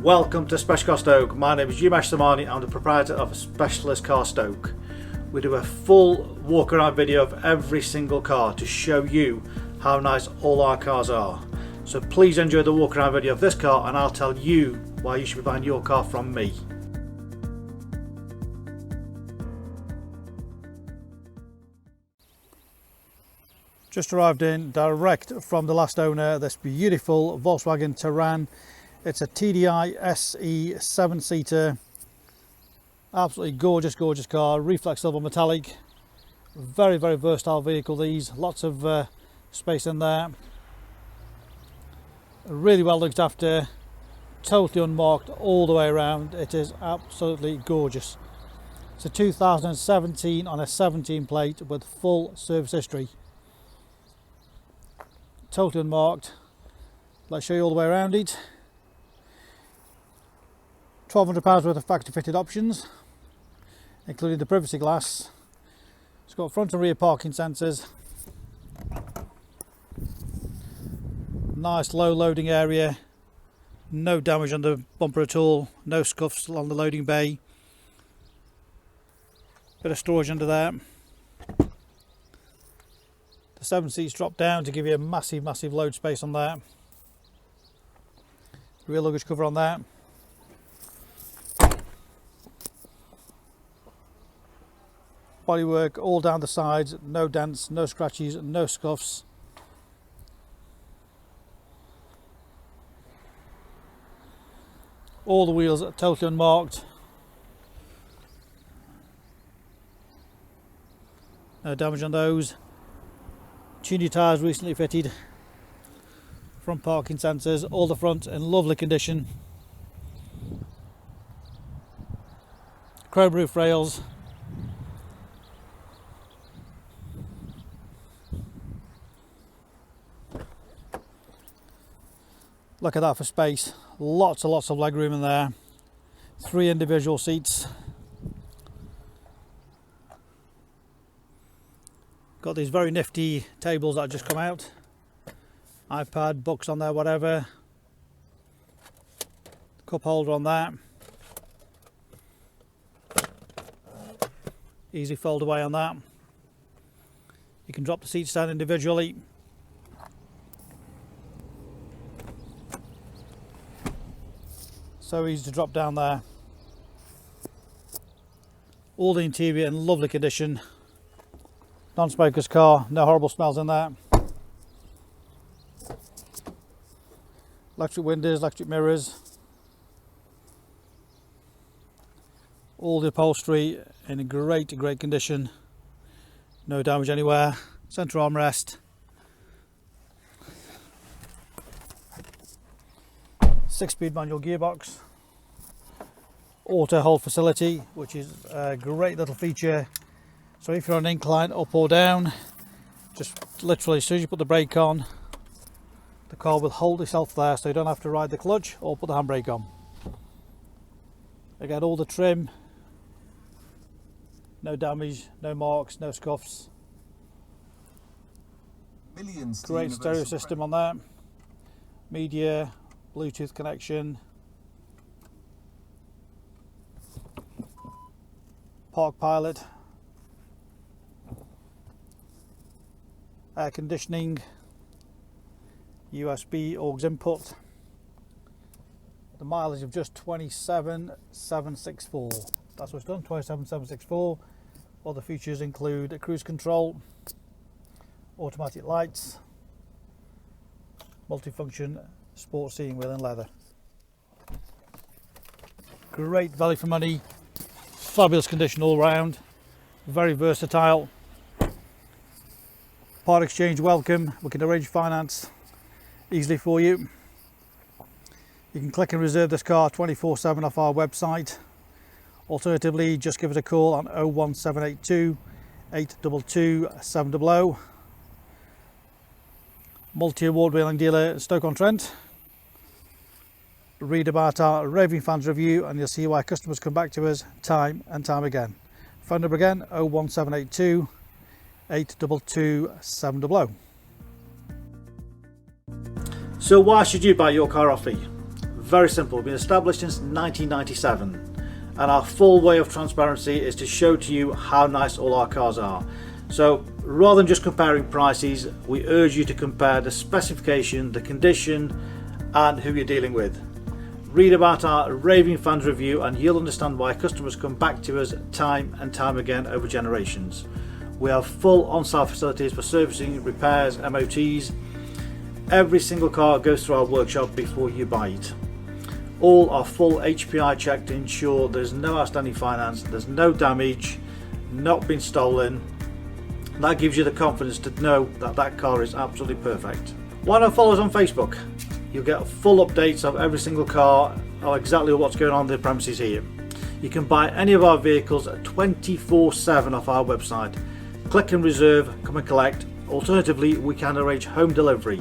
Welcome to Special Car Stoke. My name is Umesh Samani. I'm the proprietor of Specialist Car Stoke. We do a full walk around video of every single car to show you how nice all our cars are. So please enjoy the walk around video of this car and I'll tell you why you should be buying your car from me. Just arrived in direct from the last owner, this beautiful Volkswagen Touran. It's a TDI SE 7-seater, absolutely gorgeous car, reflex silver metallic, very versatile vehicle these, lots of space in there, really well looked after, totally unmarked all the way around. It is absolutely gorgeous. It's a 2017 on a 17 plate with full service history. Totally unmarked. Let's show you all the way around it. £1,200 worth of factory fitted options, including the privacy glass. It's got front and rear parking sensors. Nice low loading area. No damage on the bumper at all. No scuffs along the loading bay. Bit of storage under there. The 7 seats drop down to give you a massive load space on there. Rear luggage cover on there. Bodywork all down the sides, no dents, no scratches, no scuffs. All the wheels are totally unmarked. No damage on those. Tuned tyres recently fitted. Front parking sensors, all the front in lovely condition. Chrome roof rails. Look at that for space. Lots of leg room in there. 3 individual seats. Got these very nifty tables that just come out. iPad, books on there, whatever. Cup holder on that. Easy fold away on that. You can drop the seats down individually. So easy to drop down there. All the interior in lovely condition. Non-smoker's car, no horrible smells in there. Electric windows, electric mirrors. All the upholstery in great condition. No damage anywhere. Centre armrest. 6-speed manual gearbox. Autohold facility, which is a great little feature. So if you're on an incline up or down, just literally as soon as you put the brake on, the car will hold itself there, so you don't have to ride the clutch or put the handbrake on. Again, all the trim, no damage, no marks, no scuffs. Great stereo system on that. Media, Bluetooth connection. Park Pilot. Air conditioning, USB aux input. The mileage of just 27,764. That's what's done, 27,764. Other features include a cruise control, automatic lights, multifunction sport steering wheel in leather. Great value for money, fabulous condition all round, very versatile. Part exchange welcome. We can arrange finance easily for you. You can click and reserve this car 24/7 off our website. Alternatively, just give us a call on 01782 822 700. Multi-award winning dealer Stoke-on-Trent. Read about our raving fans review and you'll see why customers come back to us time and time again. Phone number again 01782 822 700. So why should you buy your car off me? very simple. We've been established since 1997, and our full way of transparency is to show to you how nice all our cars are. So rather than just comparing prices, we urge you to compare the specification, the condition, and who you're dealing with. Read about our raving fans review and you'll understand why customers come back to us time and time again over generations. We have full on-site facilities for servicing, repairs, MOTs. Every single car goes through our workshop before you buy it. All are full HPI checked to ensure there's no outstanding finance, there's no damage, not been stolen. That gives you the confidence to know that that car is absolutely perfect. Why not follow us on Facebook? You'll get full updates of every single car, or exactly what's going on in the premises here. You can buy any of our vehicles 24/7 off our website. Click and reserve, come and collect. Alternatively, we can arrange home delivery.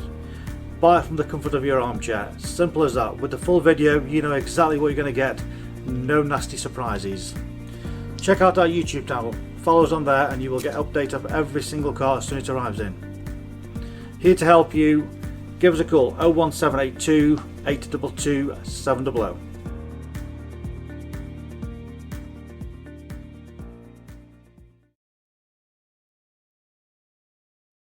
Buy it from the comfort of your armchair. Simple as that. With the full video, you know exactly what you're going to get. No nasty surprises. Check out our YouTube channel. Follow us on there and you will get updates of every single car as soon as it arrives in. Here to help you. Give us a call 01782 822 700.